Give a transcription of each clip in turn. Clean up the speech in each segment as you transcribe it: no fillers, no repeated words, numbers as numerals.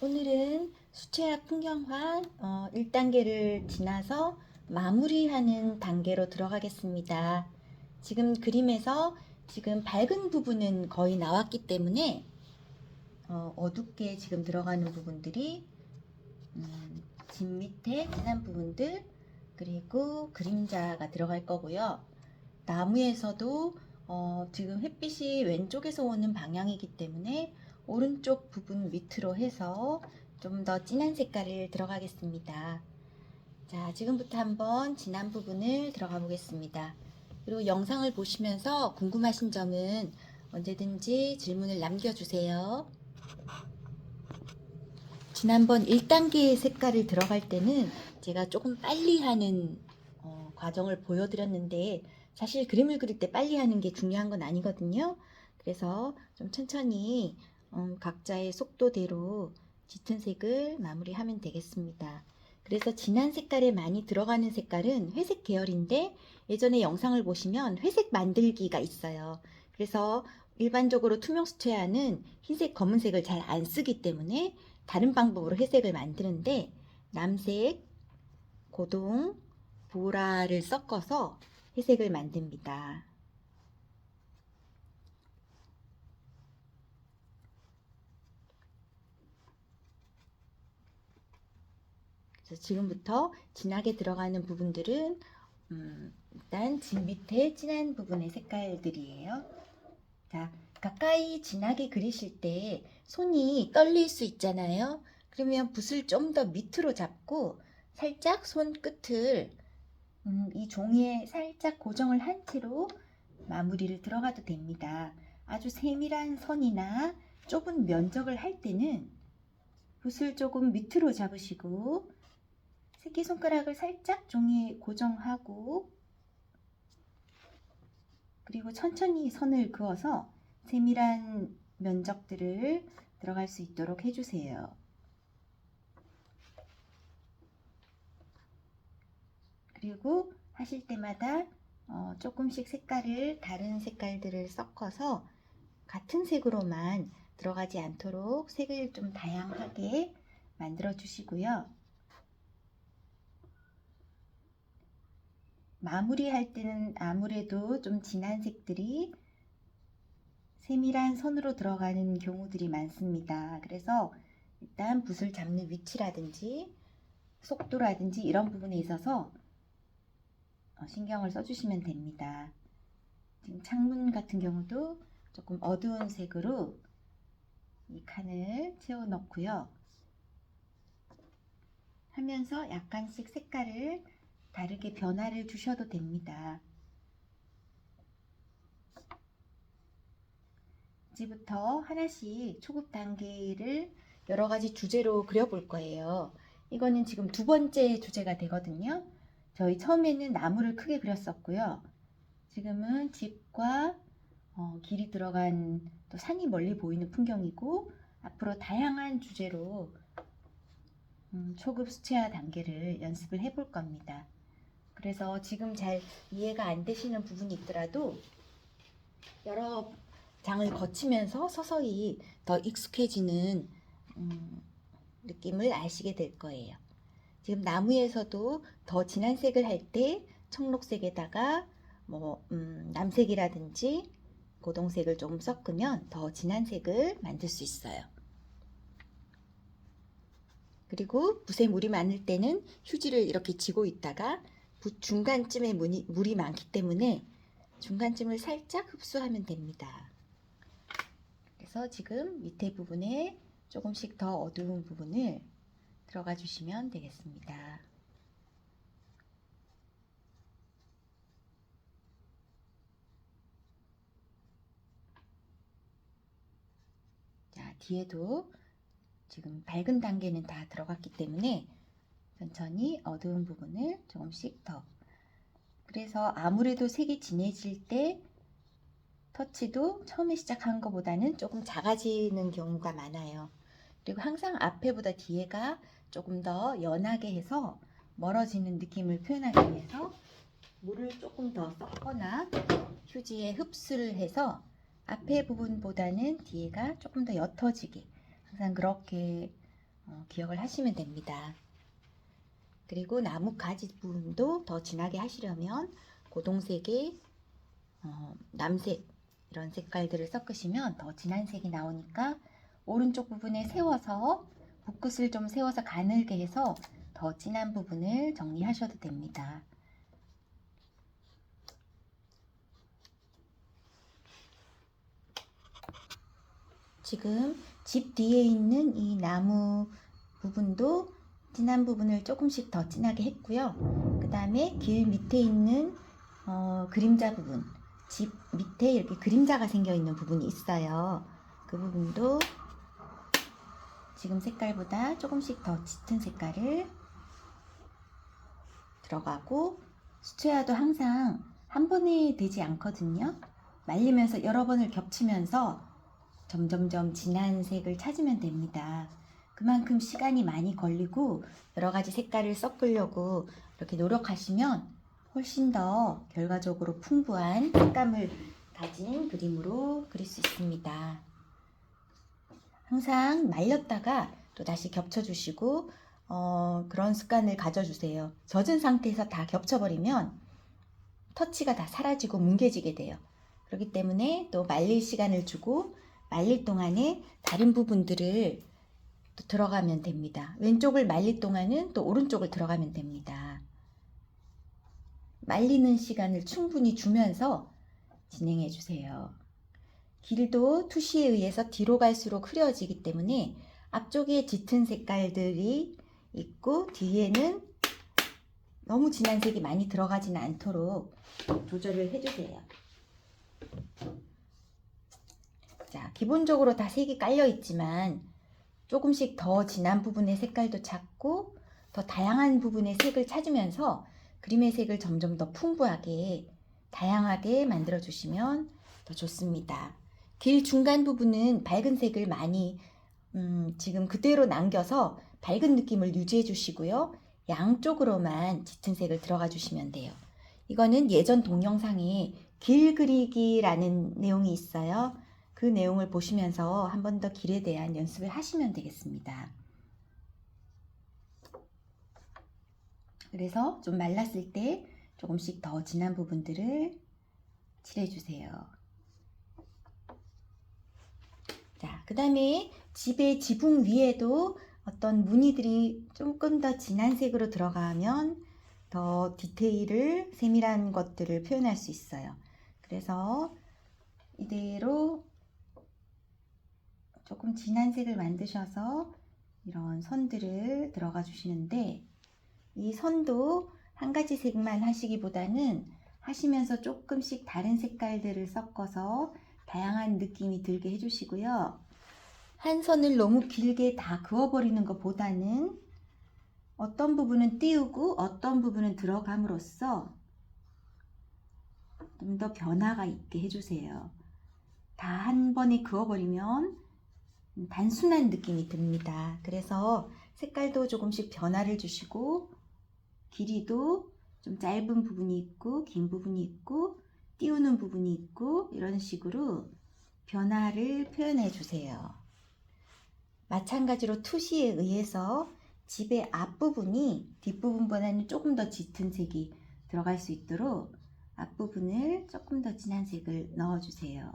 오늘은 수채화 풍경화 1단계를 지나서 마무리하는 단계로 들어가겠습니다. 지금 그림에서 지금 밝은 부분은 거의 나왔기 때문에 어둡게 지금 들어가는 부분들이 집 밑에 진한 부분들, 그리고 그림자가 들어갈 거고요. 나무에서도 지금 햇빛이 왼쪽에서 오는 방향이기 때문에 오른쪽 부분 밑으로 해서 좀 더 진한 색깔을 들어가겠습니다. 자, 지금부터 한번 진한 부분을 들어가 보겠습니다. 그리고 영상을 보시면서 궁금하신 점은 언제든지 질문을 남겨주세요. 지난번 1단계의 색깔을 들어갈 때는 제가 조금 빨리 하는 과정을 보여드렸는데, 사실 그림을 그릴 때 빨리 하는 게 중요한 건 아니거든요. 그래서 좀 천천히 각자의 속도대로 짙은 색을 마무리하면 되겠습니다. 그래서 진한 색깔에 많이 들어가는 색깔은 회색 계열인데, 예전에 영상을 보시면 회색 만들기가 있어요. 그래서 일반적으로 투명 수채화는 흰색, 검은색을 잘 안 쓰기 때문에 다른 방법으로 회색을 만드는데, 남색, 고동, 보라를 섞어서 회색을 만듭니다. 그래서 지금부터 진하게 들어가는 부분들은 일단 집 밑에 진한 부분의 색깔들이에요. 자, 가까이 진하게 그리실 때 손이 떨릴 수 있잖아요. 그러면 붓을 좀 더 밑으로 잡고 살짝 손 끝을 이 종이에 살짝 고정을 한 채로 마무리를 들어가도 됩니다. 아주 세밀한 선이나 좁은 면적을 할 때는 붓을 조금 밑으로 잡으시고 새끼손가락을 살짝 종이에 고정하고, 그리고 천천히 선을 그어서 세밀한 면적들을 들어갈 수 있도록 해주세요. 그리고 하실 때마다 조금씩 색깔을, 다른 색깔들을 섞어서 같은 색으로만 들어가지 않도록 색을 좀 다양하게 만들어 주시고요. 마무리할 때는 아무래도 좀 진한 색들이 세밀한 선으로 들어가는 경우들이 많습니다. 그래서 일단 붓을 잡는 위치라든지 속도라든지 이런 부분에 있어서 신경을 써주시면 됩니다. 지금 창문 같은 경우도 조금 어두운 색으로 이 칸을 채워 넣고요. 하면서 약간씩 색깔을 다르게 변화를 주셔도 됩니다. 이제부터 하나씩 초급 단계를 여러 가지 주제로 그려볼 거예요. 이거는 지금 두 번째 주제가 되거든요. 저희 처음에는 나무를 크게 그렸었고요. 지금은 집과 길이 들어간 또 산이 멀리 보이는 풍경이고, 앞으로 다양한 주제로 초급 수채화 단계를 연습을 해볼 겁니다. 그래서 지금 잘 이해가 안 되시는 부분이 있더라도 여러 장을 거치면서 서서히 더 익숙해지는 느낌을 아시게 될 거예요. 지금 나무에서도 더 진한 색을 할 때 청록색에다가 남색이라든지 고동색을 조금 섞으면 더 진한 색을 만들 수 있어요. 그리고 붓에 물이 많을 때는 휴지를 이렇게 쥐고 있다가 붓 중간쯤에 물이 많기 때문에 중간쯤을 살짝 흡수하면 됩니다. 그래서 지금 밑에 부분에 조금씩 더 어두운 부분을 들어가 주시면 되겠습니다. 자, 뒤에도 지금 밝은 단계는 다 들어갔기 때문에 천천히 어두운 부분을 조금씩 더. 그래서 아무래도 색이 진해질 때 터치도 처음에 시작한 것보다는 조금 작아지는 경우가 많아요. 그리고 항상 앞에보다 뒤에가 조금 더 연하게 해서 멀어지는 느낌을 표현하기 위해서 물을 조금 더 섞거나 휴지에 흡수를 해서 앞에 부분보다는 뒤에가 조금 더 옅어지게 항상 그렇게 기억을 하시면 됩니다. 그리고 나무 가지 부분도 더 진하게 하시려면 고동색에 남색 이런 색깔들을 섞으시면 더 진한 색이 나오니까 오른쪽 부분에 세워서 붓끝을 좀 세워서 가늘게 해서 더 진한 부분을 정리하셔도 됩니다. 지금 집 뒤에 있는 이 나무 부분도 진한 부분을 조금씩 더 진하게 했고요. 그 다음에 길 밑에 있는 그림자 부분, 집 밑에 이렇게 그림자가 생겨 있는 부분이 있어요. 그 부분도 지금 색깔보다 조금씩 더 짙은 색깔을 들어가고, 수채화도 항상 한 번에 되지 않거든요. 말리면서 여러 번을 겹치면서 점점점 진한 색을 찾으면 됩니다. 그만큼 시간이 많이 걸리고 여러 가지 색깔을 섞으려고 이렇게 노력하시면 훨씬 더 결과적으로 풍부한 색감을 가진 그림으로 그릴 수 있습니다. 항상 말렸다가 또 다시 겹쳐주시고 그런 습관을 가져주세요. 젖은 상태에서 다 겹쳐버리면 터치가 다 사라지고 뭉개지게 돼요. 그렇기 때문에 또 말릴 시간을 주고 말릴 동안에 다른 부분들을 또 들어가면 됩니다. 왼쪽을 말릴 동안은 또 오른쪽을 들어가면 됩니다. 말리는 시간을 충분히 주면서 진행해 주세요. 길도 투시에 의해서 뒤로 갈수록 흐려지기 때문에 앞쪽에 짙은 색깔들이 있고 뒤에는 너무 진한 색이 많이 들어가지는 않도록 조절을 해주세요. 자, 기본적으로 다 색이 깔려 있지만 조금씩 더 진한 부분의 색깔도 찾고 더 다양한 부분의 색을 찾으면서 그림의 색을 점점 더 풍부하게 다양하게 만들어 주시면 더 좋습니다. 길 중간 부분은 밝은 색을 많이 지금 그대로 남겨서 밝은 느낌을 유지해 주시고요. 양쪽으로만 짙은 색을 들어가 주시면 돼요. 이거는 예전 동영상에 길 그리기라는 내용이 있어요. 그 내용을 보시면서 한 번 더 길에 대한 연습을 하시면 되겠습니다. 그래서 좀 말랐을 때 조금씩 더 진한 부분들을 칠해주세요. 자, 그 다음에 집의 지붕 위에도 어떤 무늬들이 조금 더 진한 색으로 들어가면 더 디테일을, 세밀한 것들을 표현할 수 있어요. 그래서 이대로 조금 진한 색을 만드셔서 이런 선들을 들어가 주시는데, 이 선도 한 가지 색만 하시기보다는 하시면서 조금씩 다른 색깔들을 섞어서 다양한 느낌이 들게 해주시고요. 한 선을 너무 길게 다 그어버리는 것보다는 어떤 부분은 띄우고 어떤 부분은 들어감으로써 좀 더 변화가 있게 해주세요. 다 한 번에 그어버리면 단순한 느낌이 듭니다. 그래서 색깔도 조금씩 변화를 주시고 길이도 좀 짧은 부분이 있고 긴 부분이 있고 띄우는 부분이 있고 이런 식으로 변화를 표현해 주세요. 마찬가지로 투시에 의해서 집의 앞부분이 뒷부분보다는 조금 더 짙은 색이 들어갈 수 있도록 앞부분을 조금 더 진한 색을 넣어 주세요.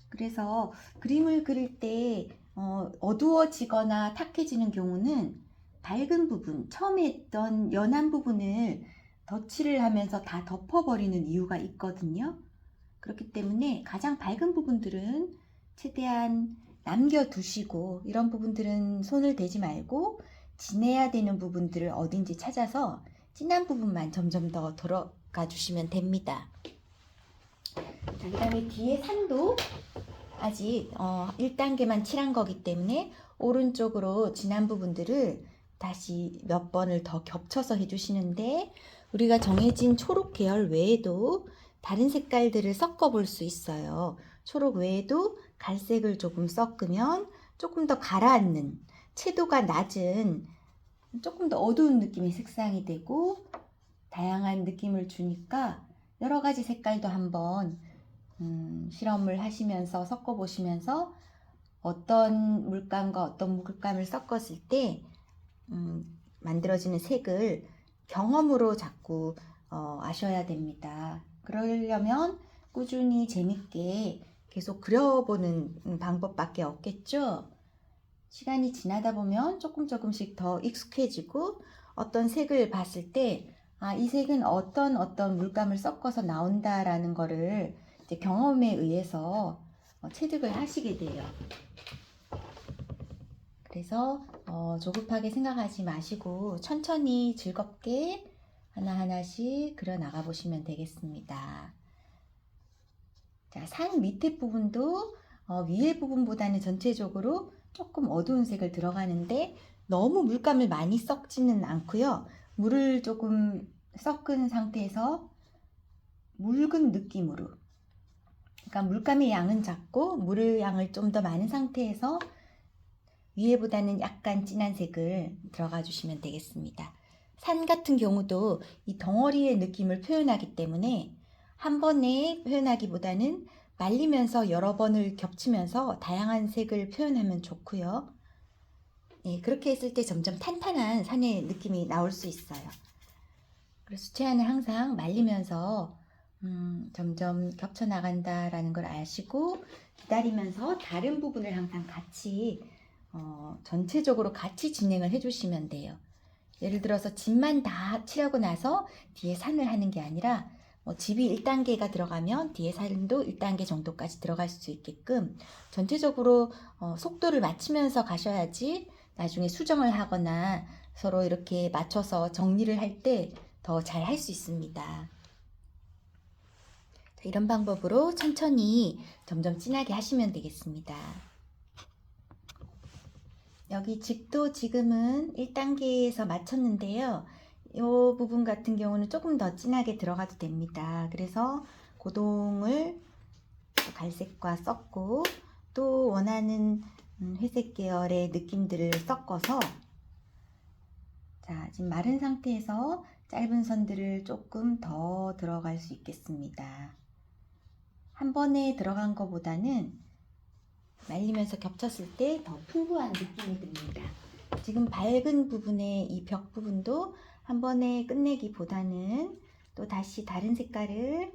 그래서 그림을 그릴 때 어두워지거나 탁해지는 경우는 밝은 부분, 처음에 했던 연한 부분을 덧칠을 하면서 다 덮어버리는 이유가 있거든요. 그렇기 때문에 가장 밝은 부분들은 최대한 남겨두시고, 이런 부분들은 손을 대지 말고 진해야 되는 부분들을 어딘지 찾아서 진한 부분만 점점 더 들어가 주시면 됩니다. 그 다음에 뒤에 산도 아직 1단계만 칠한 거기 때문에 오른쪽으로 진한 부분들을 다시 몇 번을 더 겹쳐서 해주시는데, 우리가 정해진 초록 계열 외에도 다른 색깔들을 섞어 볼 수 있어요. 초록 외에도 갈색을 조금 섞으면 조금 더 가라앉는, 채도가 낮은 조금 더 어두운 느낌의 색상이 되고 다양한 느낌을 주니까 여러 가지 색깔도 한번 실험을 하시면서 섞어 보시면서 어떤 물감과 어떤 물감을 섞었을 때 만들어지는 색을 경험으로 자꾸 아셔야 됩니다. 그러려면 꾸준히 재밌게 계속 그려보는 방법밖에 없겠죠. 시간이 지나다 보면 조금씩 더 익숙해지고 어떤 색을 봤을 때 이 색은 어떤 물감을 섞어서 나온다라는 거를 이제 경험에 의해서 체득을 하시게 돼요. 그래서 조급하게 생각하지 마시고 천천히 즐겁게 하나하나씩 그려 나가 보시면 되겠습니다. 자, 산 밑에 부분도 위에 부분보다는 전체적으로 조금 어두운 색을 들어가는데 너무 물감을 많이 섞지는 않고요. 물을 조금 섞은 상태에서 묽은 느낌으로, 그러니까 물감의 양은 작고 물의 양을 좀 더 많은 상태에서 위에보다는 약간 진한 색을 들어가 주시면 되겠습니다. 산 같은 경우도 이 덩어리의 느낌을 표현하기 때문에 한 번에 표현하기보다는 말리면서 여러 번을 겹치면서 다양한 색을 표현하면 좋고요. 네, 그렇게 했을 때 점점 탄탄한 산의 느낌이 나올 수 있어요. 그래서 수채화는 항상 말리면서 점점 겹쳐 나간다라는 걸 아시고 기다리면서 다른 부분을 항상 같이 전체적으로 같이 진행을 해주시면 돼요. 예를 들어서 집만 다 칠하고 나서 뒤에 산을 하는 게 아니라 집이 1단계가 들어가면 뒤에 산도 1단계 정도까지 들어갈 수 있게끔 전체적으로 속도를 맞추면서 가셔야지 나중에 수정을 하거나 서로 이렇게 맞춰서 정리를 할 때 더 잘 할 수 있습니다. 자, 이런 방법으로 천천히 점점 진하게 하시면 되겠습니다. 여기 직도 지금은 1단계에서 맞췄는데요. 이 부분 같은 경우는 조금 더 진하게 들어가도 됩니다. 그래서 고동을 갈색과 섞고 또 원하는 회색 계열의 느낌들을 섞어서 자, 지금 마른 상태에서 짧은 선들을 조금 더 들어갈 수 있겠습니다. 한 번에 들어간 것보다는 말리면서 겹쳤을 때 더 풍부한 느낌이 듭니다. 지금 밝은 부분의 이 벽 부분도 한 번에 끝내기보다는 또 다시 다른 색깔을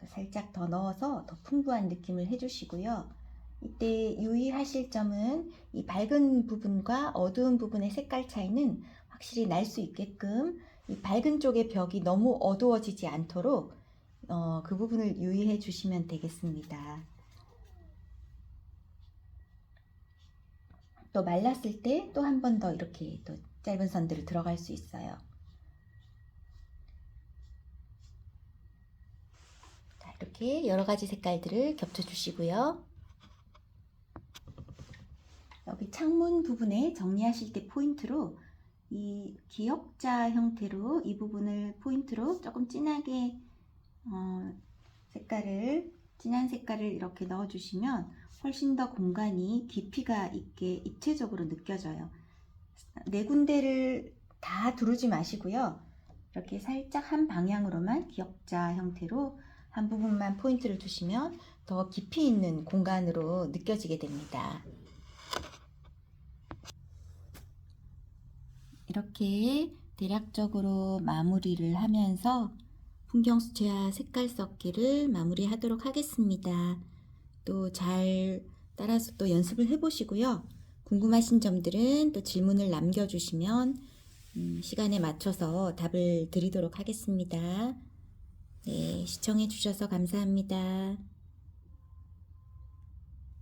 살짝 더 넣어서 더 풍부한 느낌을 해주시고요. 이때 유의하실 점은 이 밝은 부분과 어두운 부분의 색깔 차이는 확실히 날 수 있게끔 이 밝은 쪽의 벽이 너무 어두워지지 않도록 그 부분을 유의해 주시면 되겠습니다. 또 말랐을 때 또 한 번 더 이렇게 또 짧은 선들을 들어갈 수 있어요. 자, 이렇게 여러 가지 색깔들을 겹쳐 주시고요. 여기 창문 부분에 정리하실 때 포인트로 이 기역자 형태로 이 부분을 포인트로 조금 진하게 진한 색깔을 이렇게 넣어 주시면 훨씬 더 공간이 깊이가 있게 입체적으로 느껴져요. 네 군데를 다 두르지 마시고요. 이렇게 살짝 한 방향으로만 기역자 형태로 한 부분만 포인트를 두시면 더 깊이 있는 공간으로 느껴지게 됩니다. 이렇게 대략적으로 마무리를 하면서 풍경수채화 색깔 섞기를 마무리하도록 하겠습니다. 또 잘 따라서 또 연습을 해보시고요. 궁금하신 점들은 또 질문을 남겨주시면 시간에 맞춰서 답을 드리도록 하겠습니다. 네, 시청해 주셔서 감사합니다.